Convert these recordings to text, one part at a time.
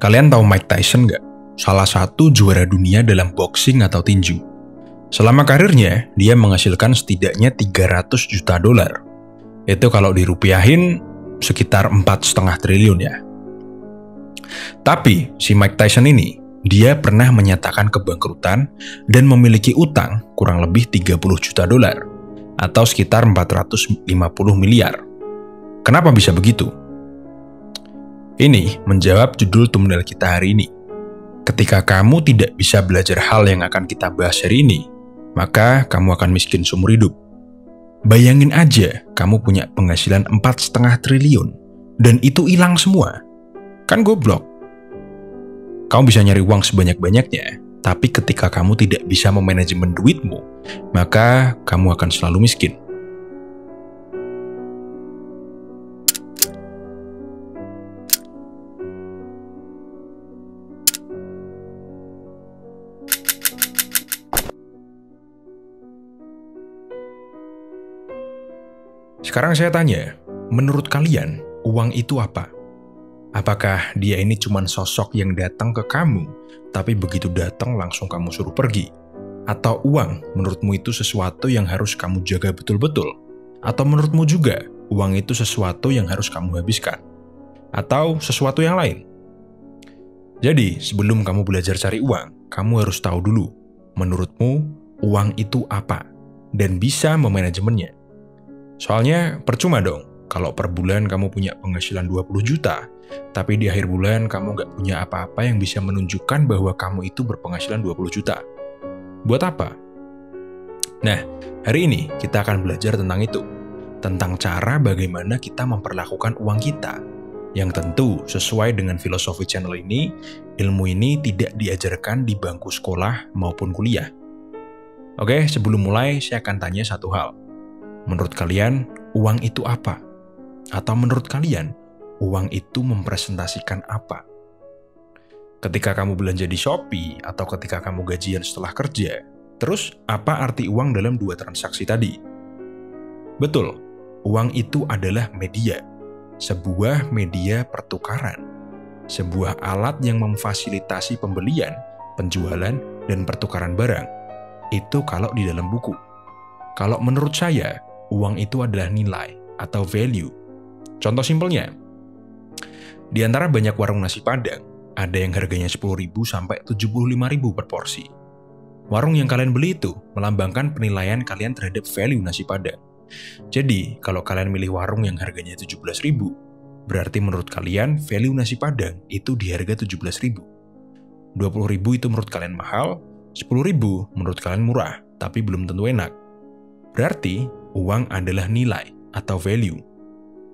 Kalian tahu Mike Tyson nggak? Salah satu juara dunia dalam boxing atau tinju. Selama karirnya, dia menghasilkan setidaknya 300 juta dolar. Itu kalau dirupiahin sekitar 4,5 triliun ya. Tapi si Mike Tyson ini, dia pernah menyatakan kebangkrutan dan memiliki utang kurang lebih 30 juta dolar atau sekitar 450 miliar. Kenapa bisa begitu? Ini menjawab judul thumbnail kita hari ini. Ketika kamu tidak bisa belajar hal yang akan kita bahas hari ini, maka kamu akan miskin seumur hidup. Bayangin aja, kamu punya penghasilan 4,5 triliun, dan itu hilang semua. Kan goblok. Kamu bisa nyari uang sebanyak-banyaknya, tapi ketika kamu tidak bisa memanajemen duitmu, maka kamu akan selalu miskin. Sekarang saya tanya, menurut kalian, uang itu apa? Apakah dia ini cuma sosok yang datang ke kamu, tapi begitu datang langsung kamu suruh pergi? Atau uang menurutmu itu sesuatu yang harus kamu jaga betul-betul? Atau menurutmu juga, uang itu sesuatu yang harus kamu habiskan? Atau sesuatu yang lain? Jadi, sebelum kamu belajar cari uang, kamu harus tahu dulu, menurutmu, uang itu apa? Dan bisa memanajemennya. Soalnya percuma dong, kalau per bulan kamu punya penghasilan 20 juta, tapi di akhir bulan kamu nggak punya apa-apa yang bisa menunjukkan bahwa kamu itu berpenghasilan 20 juta. Buat apa? Nah, hari ini kita akan belajar tentang itu. Tentang cara bagaimana kita memperlakukan uang kita. Yang tentu sesuai dengan filosofi channel ini, ilmu ini tidak diajarkan di bangku sekolah maupun kuliah. Oke, sebelum mulai saya akan tanya satu hal. Menurut kalian, uang itu apa? Atau menurut kalian, uang itu mempresentasikan apa? Ketika kamu belanja di Shopee, atau ketika kamu gajian setelah kerja, terus apa arti uang dalam dua transaksi tadi? Betul, uang itu adalah media. Sebuah media pertukaran. Sebuah alat yang memfasilitasi pembelian, penjualan, dan pertukaran barang. Itu kalau di dalam buku. Kalau menurut saya, uang itu adalah nilai atau value. Contoh simpelnya, di antara banyak warung nasi Padang, ada yang harganya 10.000 sampai 75.000 per porsi. Warung yang kalian beli itu melambangkan penilaian kalian terhadap value nasi Padang. Jadi, kalau kalian milih warung yang harganya 17.000, berarti menurut kalian value nasi Padang itu di harga 17.000. 20.000 itu menurut kalian mahal, 10.000 menurut kalian murah, tapi belum tentu enak. Berarti, uang adalah nilai atau value.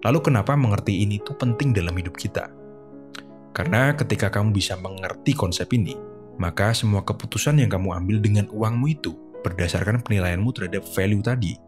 Lalu kenapa mengerti ini tuh penting dalam hidup kita? Karena ketika kamu bisa mengerti konsep ini, maka semua keputusan yang kamu ambil dengan uangmu itu berdasarkan penilaianmu terhadap value tadi.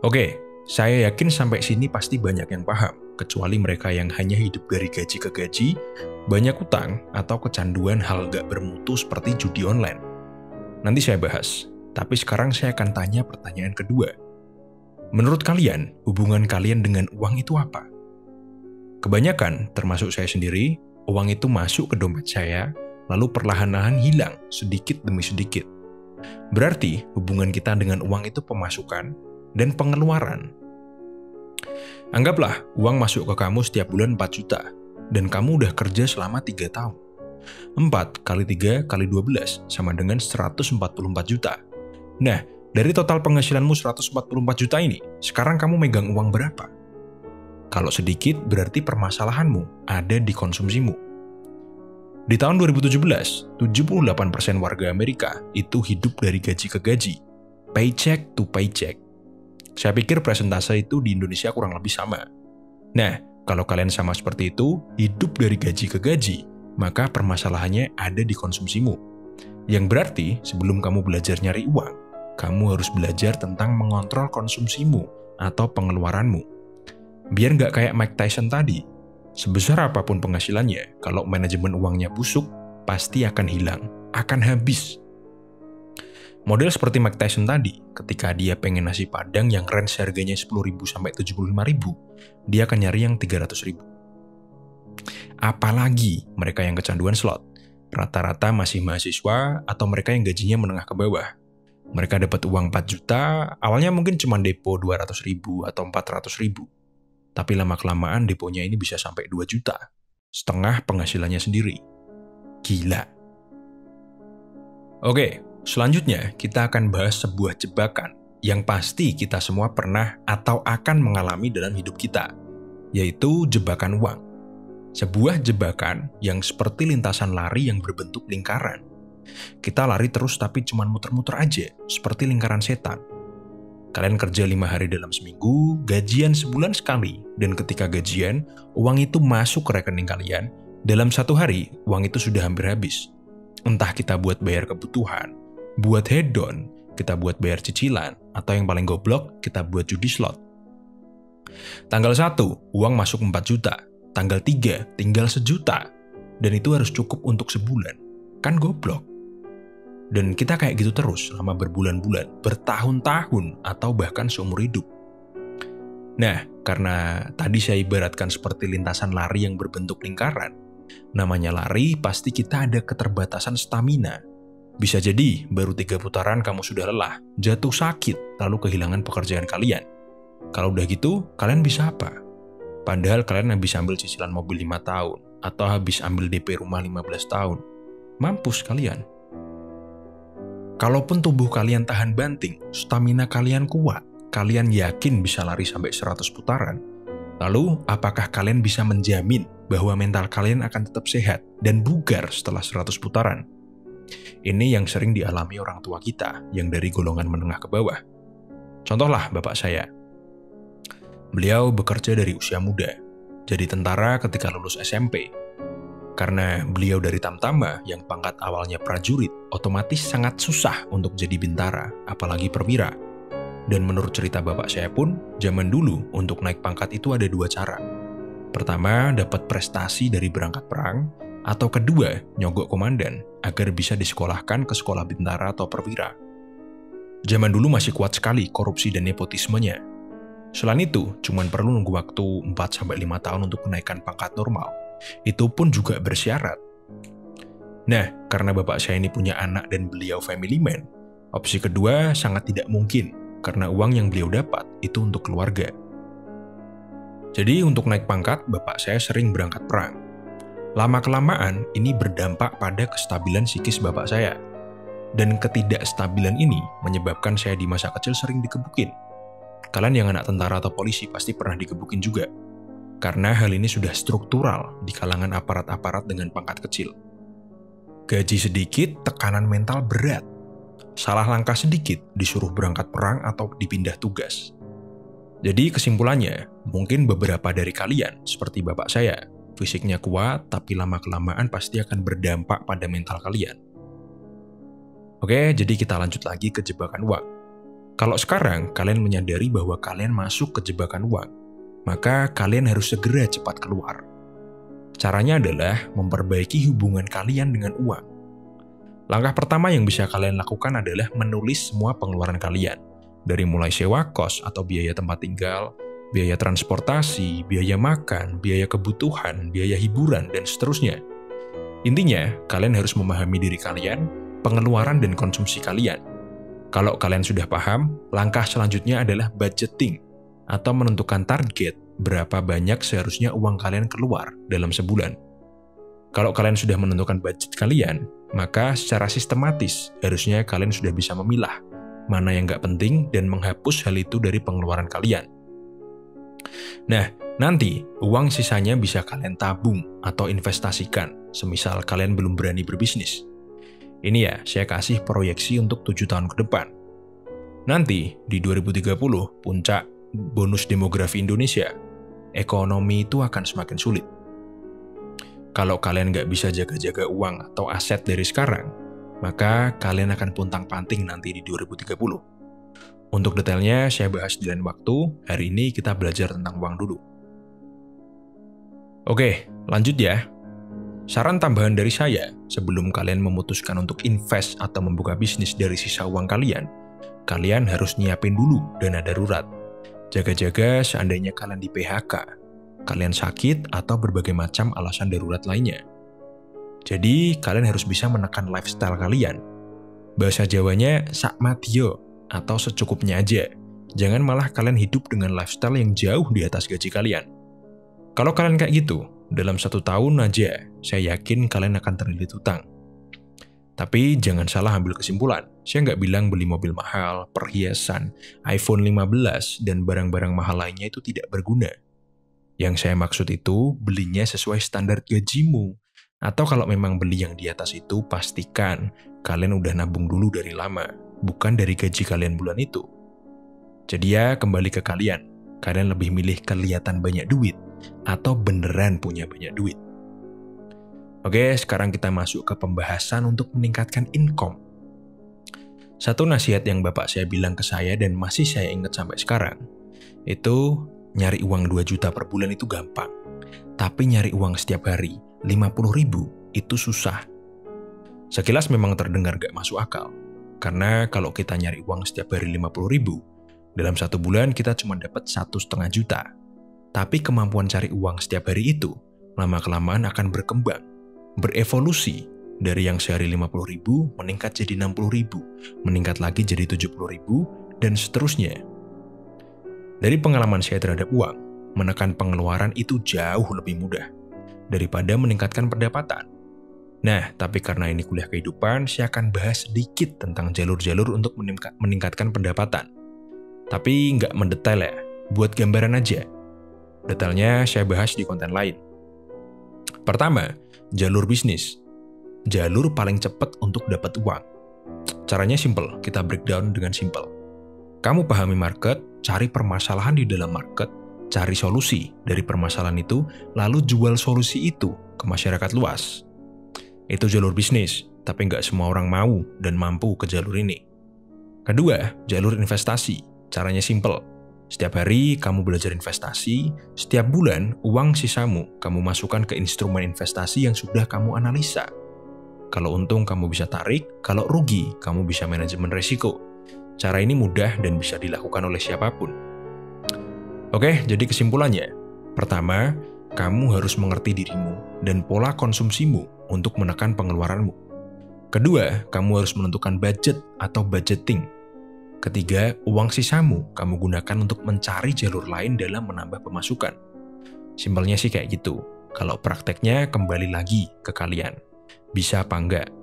Oke, saya yakin sampai sini pasti banyak yang paham, kecuali mereka yang hanya hidup dari gaji ke gaji, banyak utang, atau kecanduan hal gak bermutu seperti judi online. Nanti saya bahas. Tapi sekarang saya akan tanya pertanyaan kedua. Menurut kalian, hubungan kalian dengan uang itu apa? Kebanyakan, termasuk saya sendiri, uang itu masuk ke dompet saya, lalu perlahan-lahan hilang sedikit demi sedikit. Berarti, hubungan kita dengan uang itu pemasukan dan pengeluaran. Anggaplah, uang masuk ke kamu setiap bulan 4 juta, dan kamu udah kerja selama 3 tahun. 4 kali 3 kali 12 sama dengan 144 juta. Nah, dari total penghasilanmu 144 juta ini, sekarang kamu megang uang berapa? Kalau sedikit, berarti permasalahanmu ada di konsumsimu. Di tahun 2017, 78% warga Amerika itu hidup dari gaji ke gaji, paycheck to paycheck. Saya pikir persentase itu di Indonesia kurang lebih sama. Nah, kalau kalian sama seperti itu, hidup dari gaji ke gaji, maka permasalahannya ada di konsumsimu. Yang berarti, sebelum kamu belajar nyari uang, kamu harus belajar tentang mengontrol konsumsimu atau pengeluaranmu. Biar nggak kayak Mike Tyson tadi, sebesar apapun penghasilannya, kalau manajemen uangnya busuk, pasti akan hilang, akan habis. Model seperti Mike Tyson tadi, ketika dia pengen nasi Padang yang range harganya 10.000 sampai 75.000, dia akan nyari yang 300.000. Apalagi mereka yang kecanduan slot. Rata-rata masih mahasiswa atau mereka yang gajinya menengah ke bawah. Mereka dapat uang 4 juta, awalnya mungkin cuma depo 200.000 atau 400.000. Tapi lama-kelamaan deponya ini bisa sampai 2 juta. Setengah penghasilannya sendiri. Gila. Oke, selanjutnya kita akan bahas sebuah jebakan yang pasti kita semua pernah atau akan mengalami dalam hidup kita, yaitu jebakan uang. Sebuah jebakan yang seperti lintasan lari yang berbentuk lingkaran. Kita lari terus tapi cuma muter-muter aja, seperti lingkaran setan. Kalian kerja 5 hari dalam seminggu, gajian sebulan sekali, dan ketika gajian, uang itu masuk ke rekening kalian, dalam 1 hari, uang itu sudah hampir habis. Entah kita buat bayar kebutuhan, buat hedon, kita buat bayar cicilan, atau yang paling goblok, kita buat judi slot. Tanggal 1, uang masuk 4 juta. Tanggal 3, tinggal 1 juta. Dan itu harus cukup untuk sebulan. Kan goblok. Dan kita kayak gitu terus selama berbulan-bulan, bertahun-tahun, atau bahkan seumur hidup. Nah, karena tadi saya ibaratkan seperti lintasan lari yang berbentuk lingkaran, namanya lari pasti kita ada keterbatasan stamina. Bisa jadi baru 3 putaran kamu sudah lelah, jatuh sakit, lalu kehilangan pekerjaan kalian. Kalau udah gitu, kalian bisa apa? Padahal kalian habis ambil cicilan mobil 5 tahun, atau habis ambil DP rumah 15 tahun. Mampus kalian. Kalaupun tubuh kalian tahan banting, stamina kalian kuat, kalian yakin bisa lari sampai 100 putaran. Lalu, apakah kalian bisa menjamin bahwa mental kalian akan tetap sehat dan bugar setelah 100 putaran? Ini yang sering dialami orang tua kita yang dari golongan menengah ke bawah. Contohlah bapak saya. Beliau bekerja dari usia muda, jadi tentara ketika lulus SMP. Karena beliau dari Tamtama yang pangkat awalnya prajurit, otomatis sangat susah untuk jadi bintara, apalagi perwira. Dan menurut cerita bapak saya pun, zaman dulu untuk naik pangkat itu ada 2 cara. Pertama, dapat prestasi dari berangkat perang, atau kedua, nyogok komandan agar bisa disekolahkan ke sekolah bintara atau perwira. Zaman dulu masih kuat sekali korupsi dan nepotismenya. Selain itu, cuma perlu nunggu waktu 4-5 tahun untuk kenaikan pangkat normal. Itu pun juga bersyarat. Nah, karena bapak saya ini punya anak dan beliau family man, opsi kedua sangat tidak mungkin karena uang yang beliau dapat itu untuk keluarga. Jadi untuk naik pangkat, bapak saya sering berangkat perang. Lama-kelamaan, ini berdampak pada kestabilan psikis bapak saya. Dan ketidakstabilan ini menyebabkan saya di masa kecil sering dikebukin. Kalian yang anak tentara atau polisi pasti pernah dikebukin juga. Karena hal ini sudah struktural di kalangan aparat-aparat dengan pangkat kecil. Gaji sedikit, tekanan mental berat. Salah langkah sedikit, disuruh berangkat perang atau dipindah tugas. Jadi kesimpulannya, mungkin beberapa dari kalian, seperti bapak saya, fisiknya kuat, tapi lama-kelamaan pasti akan berdampak pada mental kalian. Oke, jadi kita lanjut lagi ke jebakan uang. Kalau sekarang kalian menyadari bahwa kalian masuk ke jebakan uang, maka kalian harus segera cepat keluar. Caranya adalah memperbaiki hubungan kalian dengan uang. Langkah pertama yang bisa kalian lakukan adalah menulis semua pengeluaran kalian, dari mulai sewa kos atau biaya tempat tinggal, biaya transportasi, biaya makan, biaya kebutuhan, biaya hiburan, dan seterusnya. Intinya, kalian harus memahami diri kalian, pengeluaran dan konsumsi kalian. Kalau kalian sudah paham, langkah selanjutnya adalah budgeting, atau menentukan target berapa banyak seharusnya uang kalian keluar dalam sebulan. Kalau kalian sudah menentukan budget kalian, maka secara sistematis harusnya kalian sudah bisa memilah mana yang nggak penting dan menghapus hal itu dari pengeluaran kalian. Nah, nanti uang sisanya bisa kalian tabung atau investasikan, semisal kalian belum berani berbisnis. Ini ya, saya kasih proyeksi untuk 7 tahun ke depan. Nanti, di 2030, puncak bonus demografi Indonesia, ekonomi itu akan semakin sulit. Kalau kalian nggak bisa jaga-jaga uang atau aset dari sekarang, maka kalian akan puntang-panting nanti di 2030. Untuk detailnya, saya bahas di lain waktu. Hari ini kita belajar tentang uang dulu. Oke, lanjut ya. Saran tambahan dari saya, sebelum kalian memutuskan untuk invest atau membuka bisnis dari sisa uang kalian, kalian harus nyiapin dulu dana darurat. Jaga-jaga seandainya kalian di PHK. kalian sakit, atau berbagai macam alasan darurat lainnya. Jadi, kalian harus bisa menekan lifestyle kalian. Bahasa Jawanya sakmatio atau secukupnya aja. Jangan malah kalian hidup dengan lifestyle yang jauh di atas gaji kalian. Kalau kalian kayak gitu, dalam 1 tahun aja, saya yakin kalian akan terlilit hutang. Tapi jangan salah ambil kesimpulan. Saya nggak bilang beli mobil mahal, perhiasan, iPhone 15, dan barang-barang mahal lainnya itu tidak berguna. Yang saya maksud itu, belinya sesuai standar gajimu. Atau kalau memang beli yang di atas itu, pastikan kalian udah nabung dulu dari lama, bukan dari gaji kalian bulan itu. Jadi ya, kembali ke kalian. Kalian lebih milih kelihatan banyak duit, atau beneran punya banyak duit? Oke, sekarang kita masuk ke pembahasan untuk meningkatkan income. Satu nasihat yang bapak saya bilang ke saya dan masih saya ingat sampai sekarang, itu nyari uang 2 juta per bulan itu gampang. Tapi nyari uang setiap hari, 50.000, itu susah. Sekilas memang terdengar gak masuk akal. Karena kalau kita nyari uang setiap hari 50.000, dalam 1 bulan kita cuma dapat 1,5 juta. Tapi kemampuan cari uang setiap hari itu, lama-kelamaan akan berkembang. Berevolusi dari yang sehari 50.000 meningkat jadi 60.000, meningkat lagi jadi 70.000, dan seterusnya. Dari pengalaman saya terhadap uang, menekan pengeluaran itu jauh lebih mudah daripada meningkatkan pendapatan. Nah, tapi karena ini kuliah kehidupan, saya akan bahas sedikit tentang jalur-jalur untuk meningkatkan pendapatan. Tapi nggak mendetail ya, buat gambaran aja. Detailnya saya bahas di konten lain. Pertama, jalur bisnis. Jalur paling cepat untuk dapat uang. Caranya simple, kita breakdown dengan simple. Kamu pahami market, cari permasalahan di dalam market, cari solusi dari permasalahan itu, lalu jual solusi itu ke masyarakat luas. Itu jalur bisnis, tapi nggak semua orang mau dan mampu ke jalur ini. Kedua, jalur investasi. Caranya simple. Setiap hari kamu belajar investasi, setiap bulan uang sisamu kamu masukkan ke instrumen investasi yang sudah kamu analisa. Kalau untung kamu bisa tarik, kalau rugi kamu bisa manajemen risiko. Cara ini mudah dan bisa dilakukan oleh siapapun. Oke, jadi kesimpulannya. Pertama, kamu harus mengerti dirimu dan pola konsumsimu untuk menekan pengeluaranmu. Kedua, kamu harus menentukan budget atau budgeting. Ketiga, uang sisamu kamu gunakan untuk mencari jalur lain dalam menambah pemasukan. Simpelnya sih kayak gitu. Kalau prakteknya kembali lagi ke kalian. Bisa apa enggak?